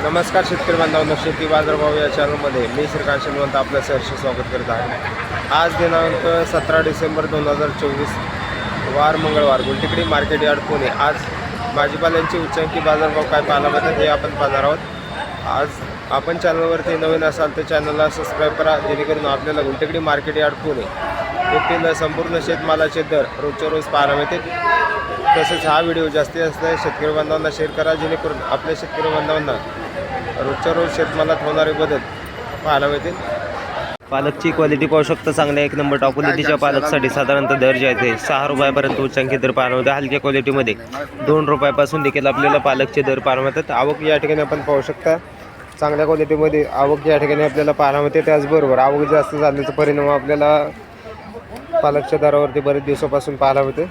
नमस्कार शेतकरी बांधवांनो, शेती बाजारभाव या चॅनलमध्ये मी श्रीकांत श्रीमंत आपलं सहर्ष स्वागत करत आहे। आज दिनांक 17 डिसेंबर 2024 वार मंगळवार, गुलटेकडी मार्केट यार्ड पुणे। आज भाजीपाल्यांची उच्चांकी बाजारभाव काय पाहायला मिळतात हे आपण पाहणार आहोत। आज आपण चॅनलवरती नवीन असाल तर चॅनलला सबस्क्राईब करा, जेणेकरून आपल्याला गुलटेकडी मार्केट यार्ड पुणे येथील संपूर्ण शेतमालाचे दर रोजच्या रोज पाहायला मिळतील। तसेच हा व्हिडिओ जास्तीत जास्त शेतकरी बांधवांना शेअर करा, जेणेकरून आपल्या शेतकरी बांधवांना रोजच्या रोज शेतमालात होणारे बदल पाहायला मिळतील। पालकची क्वालिटी पाहू शकता, चांगल्या एक नंबर टॉप क्वालिटीच्या पालकसाठी साधारणतः दर जे आहे 6 रुपयापर्यंत उच्चांकी दर पाहायला मिळते। हलक्या क्वालिटीमध्ये 2 रुपयापासून देखील आपल्याला पालकचे दर पाहायला मिळतात। आवक या ठिकाणी आपण पाहू शकता, चांगल्या क्वालिटीमध्ये आवक या ठिकाणी आपल्याला पाहायला मिळते। त्याचबरोबर आवक जास्त झाल्याचा परिणाम आपल्याला पालकच्या दरावरती बरेच दिवसापासून पाहायला मिळते।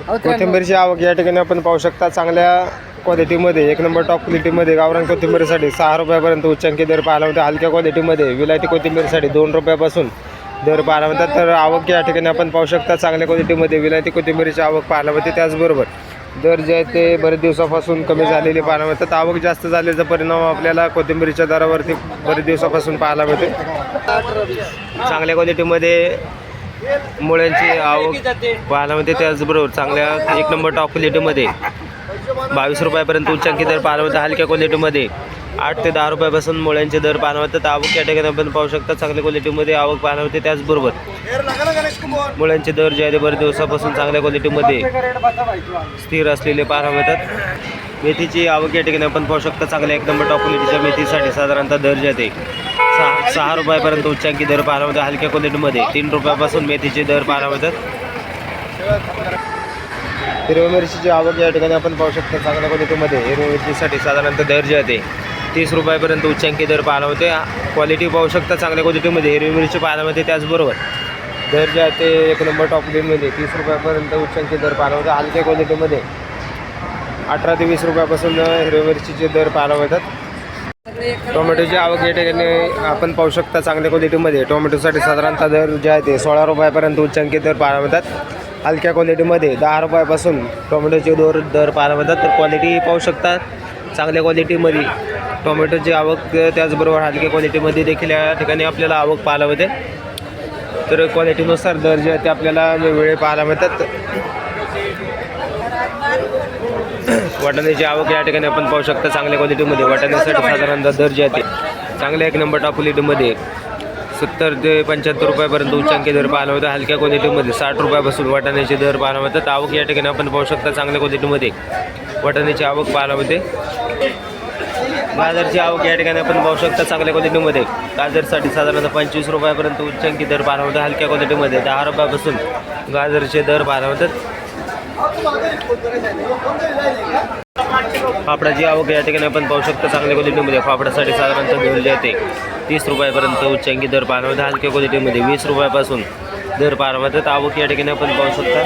कोथिंबीरची आवक या ठिकाणी आपण पाहू शकता, चांगल्या क्वालिटीमध्ये एक नंबर टॉप क्वालिटीमध्ये गावरान कोथिंबीरसाठी 6 रुपयापर्यंत उच्चांकी दर पाहायला मिळते। हलक्या क्वालिटीमध्ये विलायती कोथिंबीरसाठी 2 रुपयापासून दर पाहायला मिळतात। तर आवक या ठिकाणी आपण पाहू शकता, चांगल्या क्वालिटीमध्ये विलायती कोथिंबीरची आवक पाहायला मिळते। त्याचबरोबर दर जे आहे ते बरेच दिवसापासून कमी झालेले पाहायला मिळतात। आवक जास्त झाल्याचा परिणाम आपल्याला कोथिंबीरच्या दरावरती बरेच दिवसापासून पाहायला मिळते। चांगल्या क्वालिटीमध्ये मुळ्यांची आवक पाहायला मिळते। त्याचबरोबर चांगल्या एक नंबर टॉप क्वालिटीमध्ये 22 रुपयापर्यंत उच्चांकी दर पाहायला मिळतात। हलक्या क्वालिटीमध्ये 8 ते 10 रुपयापासून मुळ्यांचे दर पाहायला मिळतात। आवक या ठिकाणी आपण पाहू शकता, चांगल्या क्वालिटीमध्ये आवक पाहायला मिळते। त्याचबरोबर मुळ्यांचे दर जे आहे ते बरेच दिवसापासून चांगल्या क्वालिटीमध्ये स्थिर असलेले पाहायला मिळतात। मेथीची आवक या ठिकाणी आपण पाहू शकता, चांगल्या एक नंबर टॉप क्वालिटीच्या मेथीसाठी साधारणतः दर जे आहे 6 रुपयापर्यंत उच्चांकी दर पाहायला मिळतात। हलक्या क्वालिटीमध्ये 3 रुपयापासून मेथीचे दर पाहायला मिळतात। हिरव्या मिरचीची आवक या ठिकाणी आपण पाहू शकता, चांगल्या क्वालिटीमध्ये हिरव्या मिरचीसाठी साधारणतः दर जे आहे 30 रुपयापर्यंत उच्चांकी दर पाहायला मिळते। क्वालिटी पाहू शकता, चांगल्या क्वालिटीमध्ये हिरवी मिरची पाहायला मिळते। त्याचबरोबर दर जे आहे ते एक नंबर टॉप क्वालिटीमध्ये 30 रुपयापर्यंत उच्चांकी दर पाहायला मिळते। हलक्या क्वालिटीमध्ये 18 ते 20 रुपयापासून हिरव्या मिरचीचे दर पाहायला मिळतात। टोमॅटोची आवक या ठिकाणी आपण पाहू शकता, चांगल्या क्वालिटीमध्ये टोमॅटोसाठी साधारणतः दर जे आहे ते 16 रुपयापर्यंत उच्चांकी दर पाहायला मिळतात। हलक्या क्वालिटीमध्ये 10 रुपयापासून टोमॅटोचे दर पाहायला मिळतात। तर क्वालिटी पाहू शकता, चांगल्या क्वालिटीमध्ये टोमॅटोची आवक, त्याचबरोबर हलक्या क्वालिटीमध्ये देखील या ठिकाणी आपल्याला आवक पाहायला मिळते। तर क्वालिटीनुसार दर जे आहे ते आपल्याला वेगवेगळे पाहायला मिळतात। वाटाण्याची आवक या ठिकाणी आपण पाहू शकता, चांगल्या क्वालिटीमध्ये वाटाण्यासाठी साधारणतः दर जे आहे ते चांगल्या एक नंबर टॉप क्वालिटीमध्ये 70 ते 75 रुपयापर्यंत उच्चांकी दर पाहायला मिळतात। हलक्या क्वालिटीमध्ये 60 रुपयापासून वाटाण्याचे दर पाहायला मिळतात। आवक या ठिकाणी आपण पाहू शकता, चांगल्या क्वालिटीमध्ये वाटाण्याची आवक पाहायला मिळते। गाजरची आवक या ठिकाणी आपण पाहू शकता, चांगल्या क्वालिटीमध्ये गाजरसाठी साधारणतः 25 रुपयापर्यंत उच्चांकी दर पाहायला मिळतात। हलक्या क्वालिटीमध्ये 10 रुपयापासून गाजरचे दर पाहायला मिळतात। फाफडाची आवक या ठिकाणी आपण पाहू शकता, चांगल्या क्वालिटीमध्ये फाफडासाठी साधारणतः दर जे आहे 30 रुपयापर्यंत उच्चांकी दर पाहायला मिळतात। हलक्या क्वालिटीमध्ये 20 रुपयापासून दर पाहायला मिळतात। आवक या ठिकाणी आपण पाहू शकता,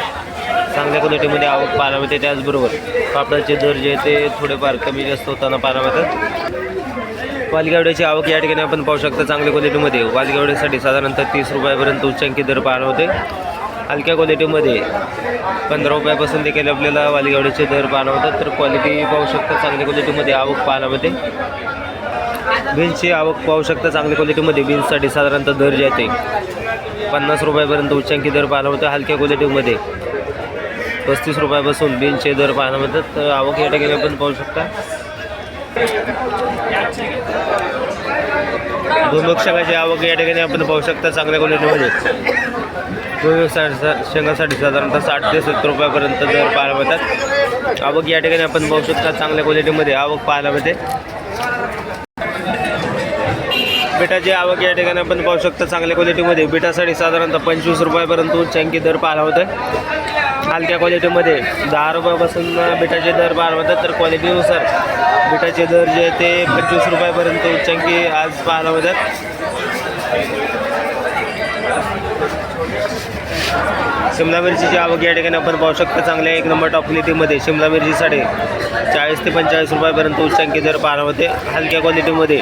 चांगल्या क्वालिटीमध्ये आवक पाहायला मिळते। त्याचबरोबर फाफडाचे दर जे आहे ते थोडेफार कमी जास्त होताना पाहायला मिळतात। वालगेवड्याची आवक या ठिकाणी आपण पाहू शकता, चांगल्या क्वालिटीमध्ये वालगेवड्यासाठी साधारणतः 30 रुपयापर्यंत उच्चांकी दर पाहायला मिळते। हलक्या क्वालिटीमध्ये 15 रुपयापासून देखील आपल्याला वालगेवड्याचे दर पाहायला मिळतात। तर क्वालिटी पाहू शकता, चांगल्या क्वालिटीमध्ये आवक पाहायला मिळते। बीन्सची आवक पाहू शकता, चांगल्या क्वालिटीमध्ये बीन्ससाठी साधारणतः दर जे आहे ते 50 रुपयापर्यंत उच्चांकी दर पाहायला मिळतो। हलक्या क्वालिटीमध्ये 35 रुपयापासून बीन्सचे दर पाहायला मिळतात। तर आवक या ठिकाणी आपण पाहू शकता। दोन शेंगाची आवक या ठिकाणी आपण पाहू शकता, चांगल्या क्वालिटीमध्ये शेंगासाठी साधारणतः 60 ते 70 रुपयापर्यंत दर पाहायला मिळतात। आवक या ठिकाणी आपण पाहू शकता, चांगल्या क्वालिटीमध्ये आवक पाहायला मिळते। बिटाची आवक या ठिकाणी आपण पाहू शकता, चांगल्या क्वालिटीमध्ये बिटासाठी साधारणतः 25 रुपयापर्यंत उच्चांकी दर पाहायला मिळते। हलक्या क्वालिटीमध्ये 10 रुपयापासून बिटाचे दर पाहायला मिळतात। तर क्वालिटीनुसार बिटाचे दर जे आहे ते 25 रुपयापर्यंत उच्चांकी आज पाहायला मिळतात। शिमला मिरचीची आवक या ठिकाणी आपण पाहू शकता, चांगल्या एक नंबर टॉप क्वालिटीमध्ये शिमला मिरचीसाठी 40 ते 45 रुपयापर्यंत उच्चांकी दर पाहायला मिळते। हलक्या क्वालिटीमध्ये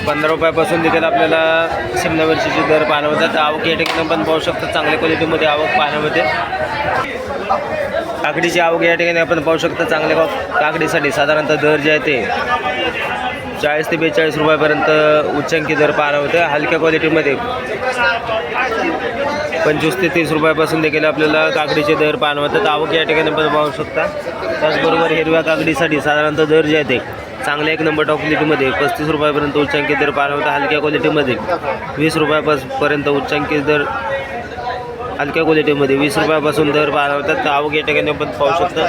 15 रुपयापासून देखील आपल्याला शिमला मिरचीचे दर पाहायला मिळतात। आवक या ठिकाणी आपण पाहू शकता, चांगल्या क्वालिटीमध्ये आवक पाहायला मिळते। काकडीची आवक या ठिकाणी आपण पाहू शकता. चांगल्या काकडीसाठी साधारणतः दर जे आहे ते 40 ते 42 रुपयापर्यंत उच्चांकी दर पाहायला होते. हलक्या क्वालिटीमध्ये 25 ते 30 रुपयापासून देखील आपल्याला काकडीचे दर पाहायला होतात. आवक या ठिकाणी आपण पाहू शकता. त्याचबरोबर हिरव्या काकडीसाठी साधारणतः दर जे आहे ते चांगल्या 1 नंबर टॉप क्वालिटीमध्ये 35 रुपयापर्यंत उच्चांकी दर पाहायला होता. हलक्या क्वालिटीमध्ये 20 रुपयापर्यंत उच्चांकी दर हलक्या क्वालिटीमध्ये 20 रुपयापासून दर पाहायला होतात. आवक या ठिकाणी आपण पाहू शकता.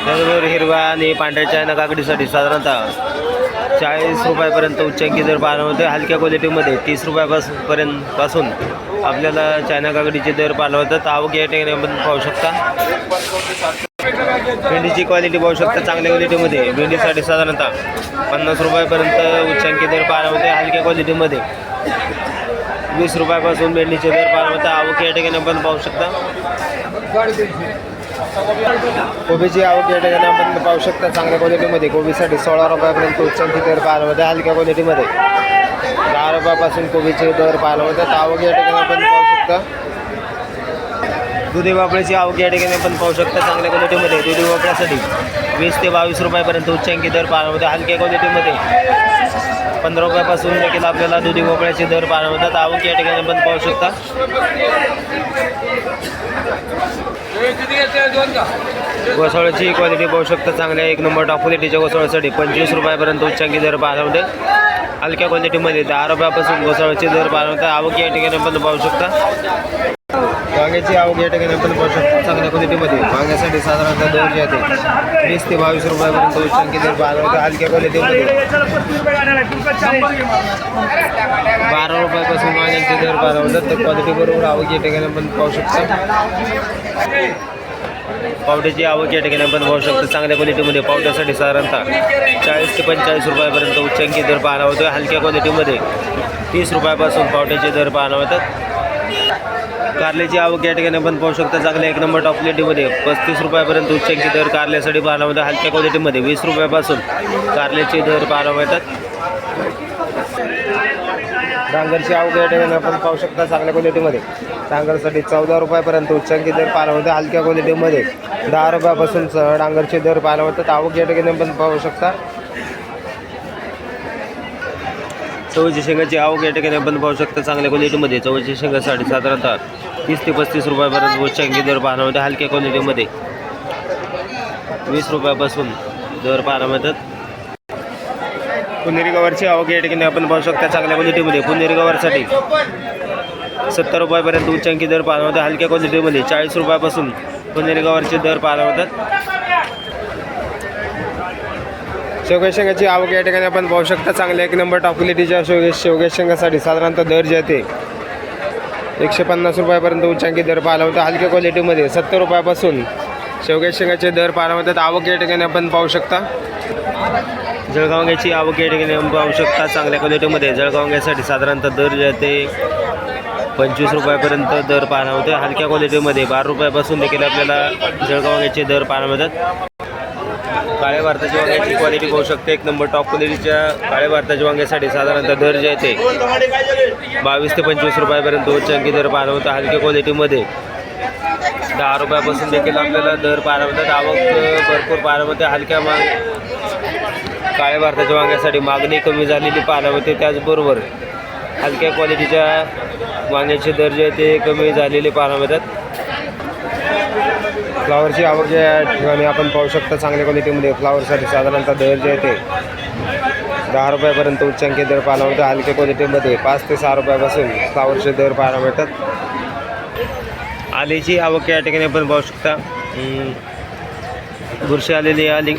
त्याचबरोबर हिरवा आणि पांढऱ्या चायना काकडीसाठी साधारणतः 40 रुपयापर्यंत उच्चांकी दर पाहायला होते. हलक्या क्वालिटीमध्ये 30 रुपयापासून आपल्याला चायना काकडीचे दर पाहायला होतात. आवक या ठिकाणी आपण पाहू शकता. भेंडीची क्वालिटी पाहू शकता. चांगल्या क्वालिटीमध्ये भेंडीसाठी साधारणतः 50 रुपयापर्यंत उच्चांकी दर पाहायला होते. हलक्या क्वालिटीमध्ये 20 रुपयापासून भेंडीचे दर पाहायला होते. आवक या ठिकाणी आपण पाहू शकता. कोबीची आवक या ठिकाणी आपण पाहू शकता. चांगल्या क्वालिटीमध्ये कोबीसाठी 16 रुपयापर्यंत उच्चांकी दर पाहायला होते. हलक्या क्वालिटीमध्ये 10 रुपयापासून कोबीचे दर पाहायला होतात. आवक या ठिकाणी आपण पाहू शकता. दुधी भोपळ्याची आवक या ठिकाणी आपण पाहू शकता. चांगल्या क्वालिटीमध्ये दुधी भोपळ्यासाठी 20 ते 22 रुपयापर्यंत उच्चांकी दर पाहायला होते. हलक्या क्वालिटीमध्ये 15 रुपयापासून देखील आपल्याला दुधी भोपळ्याचे दर पाहायला होतात. आवक या ठिकाणी आपण पाहू शकता. घोसाळ्याची क्वालिटी पाहू शकता. चांगल्या 1 नंबर टॉप क्वालिटीच्या घोसाळ्यासाठी 25 रुपयापर्यंत उच्चांकी दर पाहायला होते. हलक्या क्वालिटीमध्ये 10 रुपयापासून घोसाळ्याचे दर पाहायला होते. आवक या ठिकाणी आपण पाहू शकता. वांग्याची आवक या ठिकाणी आपण पाहू शकतो. चांगल्या क्वालिटीमध्ये वांग्यासाठी साधारणतः दर जे आहे 20 ते 22 रुपयापर्यंत उच्चांकी दर पाहायला होते. हलक्या क्वालिटीमध्ये 12 रुपयापासून वांग्यांचे दर पाहायला होतात. तर क्वालिटीबरोबर आवक या ठिकाणी आपण पाहू शकतो. पावट्याची आवक या ठिकाणी आपण पाहू शकतो. चांगल्या क्वालिटीमध्ये पावट्यासाठी साधारणतः 40 ते 45 रुपयापर्यंत उच्चांकी दर पाहायला होतो. हलक्या क्वालिटीमध्ये 30 रुपयापासून पावट्याचे दर पाहायला होतात. कारल्याची आवक या ठिकाणी आपण पाहू शकता. चांगल्या 1 नंबर टॉप क्वालिटीमध्ये 35 रुपयापर्यंत उच्चांकी दर कारल्यासाठी पाहायला होता. हलक्या क्वालिटीमध्ये 20 रुपयापासून कारल्याचे दर पाहायला मिळतात. डांगरची आवक या ठिकाणी आपण पाहू शकता. चांगल्या क्वालिटीमध्ये डांगरसाठी 14 रुपयापर्यंत उच्चांकी दर पाहायला होते. हलक्या क्वालिटीमध्ये 10 रुपयापासून डांगरचे दर पाहायला होतात. आवक या ठिकाणी आपण पाहू शकता. चवळीची शेंगाची आवक या ठिकाणी आपण पाहू शकता. चांगल्या क्वालिटीमध्ये चवळीची शेंगासाठी साधारणतः 30 ते 35 रुपयापर्यंत उच्चांकी दर पाहायला होते. हलक्या क्वालिटीमध्ये 20 रुपयापासून दर पाहायला मिळतात. पुणेरी गवारची आवक या ठिकाणी आपण पाहू शकता. चांगल्या क्वालिटीमध्ये पुणेरी गवारसाठी 70 रुपयापर्यंत उच्चांकी दर पाहायला होते. हलक्या क्वालिटीमध्ये 40 रुपयापासून पुणेरी गवारचे दर पाहायला होतात. शेवग्या शेंगाची आवक या ठिकाणी आपण पाहू शकता. चांगल्या 1 नंबर टॉप क्वालिटीच्या शेवग्या शेंगासाठी साधारणतः दर जे आहे ते 150 रुपयापर्यंत उच्चांकी दर पाहायला होता. हलक्या क्वालिटीमध्ये 70 रुपयापासून शेवग्या शेंगाचे दर पाहायला होतात. आवक या ठिकाणी आपण पाहू शकता. जळगावंग्याची आवक या ठिकाणी आपण पाहू शकता. चांगल्या क्वालिटीमध्ये जळगावंग्यासाठी साधारणतः दर जे आहे ते 25 रुपयापर्यंत दर पाहायला होते. हलक्या क्वालिटीमध्ये 12 रुपयापासून देखील आपल्याला जळगावंग्याचे दर पाहायला मिळतात. काळ्या भारताच्या वांग्याची क्वालिटी पाहू शकते. 1 नंबर टॉप क्वालिटीच्या काळ्या भारताच्या वांग्यासाठी साधारणतः दर जे आहे ते 22 ते 25 रुपयापर्यंत उच्चांकी दर पाहायला होता. हलक्या क्वालिटीमध्ये 10 रुपयापासून देखील आपल्याला दर पाहायला मिळतात. आवक भरपूर पाहायला मिळते. हलक्या काळ्या भारताच्या वांग्यासाठी मागणी कमी झालेली पाहायला मिळते. त्याचबरोबर हलक्या क्वालिटीच्या वांग्याचे दर जे आहे ते कमी झालेले पाहायला मिळतात. फ्लावरची आवक या ठिकाणी आपण पाहू शकता. चांगल्या क्वालिटीमध्ये फ्लावरसाठी साधारणतः दर जे आहे ते 10 रुपयापर्यंत उच्चांकी दर पाहायला मिळतात. हलक्या क्वालिटीमध्ये 5 ते 6 रुपयापासून फ्लावरचे दर पाहायला मिळतात. आलीची आवक या ठिकाणी आपण पाहू शकता. बुरशी आलेली आली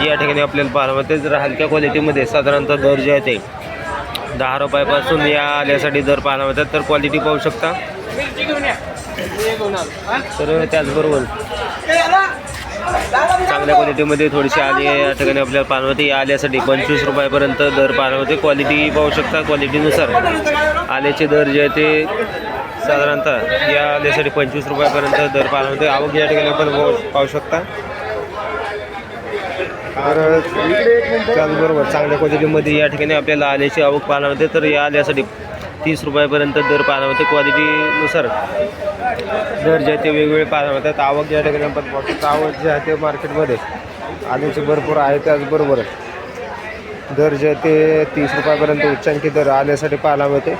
या ठिकाणी आपल्याला पाहायला मिळते. जर हलक्या क्वालिटीमध्ये साधारणतः दर जे आहे ते 10 रुपयापासून या आल्यासाठी दर पाहायला मिळतात. तर क्वालिटी पाहू शकता. तर त्याचबरोबर चांगल्या क्वालिटीमध्ये थोडीशी आली या ठिकाणी आपल्याला पाहायला मिळते. या आल्यासाठी 25 रुपयापर्यंत दर पाहायला मिळते. क्वालिटी पाहू शकता. क्वालिटीनुसार आल्याचे दर जे आहे ते साधारणतः या आल्यासाठी 25 रुपयापर्यंत दर पाहायला मिळते. आवक या ठिकाणी आपण पाहू शकता. तर त्याचबरोबर चांगल्या क्वालिटीमध्ये या ठिकाणी आपल्याला आल्याची आवक पाहायला मिळते. तर या आल्यासाठी 30 रुपयापर्यंत दर पाहायला मिळते. क्वालिटीनुसार दर जे आहे ते वेगवेगळे पाहायला मिळतात. आवक या ठिकाणी आपण पाहतो. आवक जे आहे ते मार्केटमध्ये आधीचे भरपूर आहे. त्याचबरोबर दर जे आहे ते 30 रुपयापर्यंत उच्चांकी दर आल्यासाठी पाहायला मिळते.